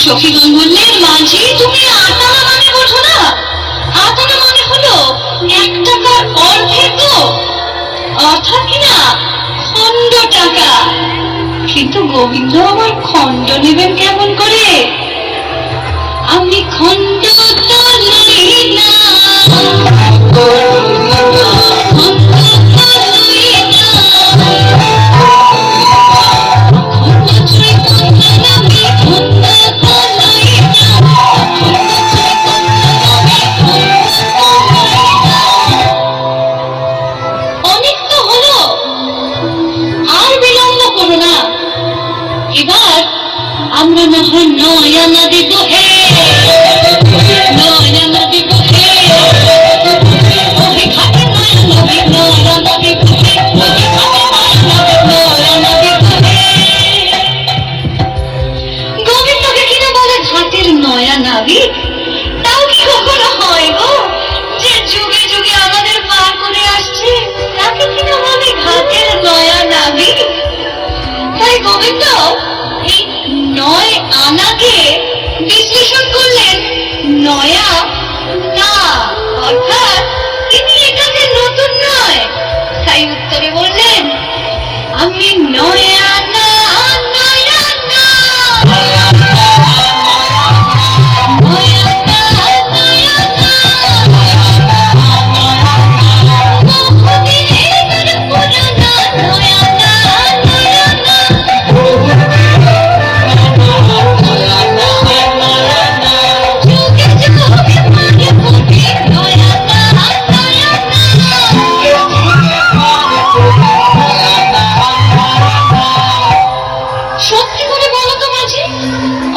সখীগণ বললেন, মাঝি তুমি আটানা মানে বোঝো না? আটানা মানে হলো 1 টাকার অর্ধেক, অর্থাৎ কিনা খণ্ড টাকা। কিন্তু গোবিন্দ আমার খণ্ড নেবেন কেমন করে? আমি খণ্ড তো লই না, আমরা না হয় নয়না দিব হে, নয়না দিব হে, ওহে খাটে নয়না দিব, নয়না দিব হে, ওহে খাটে নয়না দিব, নয়না দিব হে। গোবিন্দকে কিনা বলে ঘাটের নয়া নাবিক? তাও কি কখনো হয় গো, যে যুগে যুগে আমাদের পার করে আসছে তাকে কিনা বলে ঘাটের নয়া নাবিক? তাই গোবিন্দ এই 9 আনাকে বিশ্লেষণ করলেন নয়া না, অর্থাৎ তিনি এটাকে নতুন নয়। তাই উত্তরে বললেন, আমি নয়া না, নয়া না, নয়া না, নয়া না, বহুদিনের পুরানা নয়া না, নয়া না। সত্যি করে বলো তো মাঝি,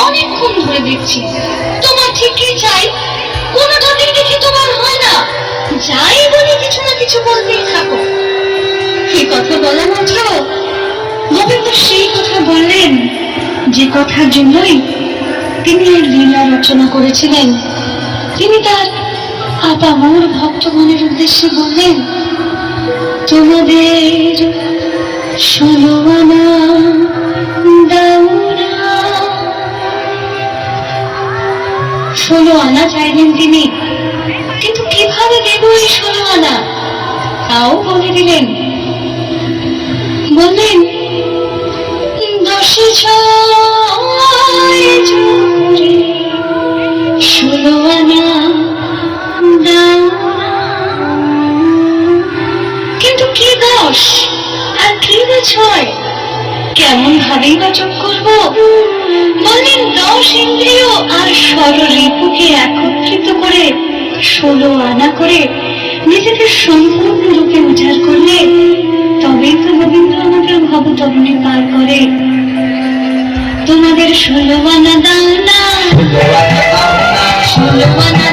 অনেকক্ষণ ধরে দেখছি তোমার ঠিক কি চাই, কোনোটাতেই দেখি তোমার হয় না। যাই বলি কিছু না কিছু বলতেই থাকো। এই কথা বলা মাত্র গোবিন্দ সেই কথা বললেন যে কথার জন্যই তিনি এই লীলা রচনা করেছিলেন। তিনি তার আপামর ভক্তগণের উদ্দেশ্যে বললেন, তোমাদের 16 আনা দাও না। 16 আনা চাইলেন তিনি, কিন্তু কিভাবে দেব এই 16 আনা তাও বলে দিলেন। বললেন, 10 ছয় জোরে 16 আনা দাও। কিন্তু কি 10 আর কি 6, কেমন ভাবেই বা যোগ করবো? বললেন, 10 ইন্দ্রিয় আর ষড়রিপুকে একত্রিত করে 16 আনা করে নিজেকে সম্পূর্ণরূপে উজাড় করলে তবেই তো গোবিন্দ আমাকে ভবতরণী পার করে। তোমাদের 16 আনা দাও না, 16 আনা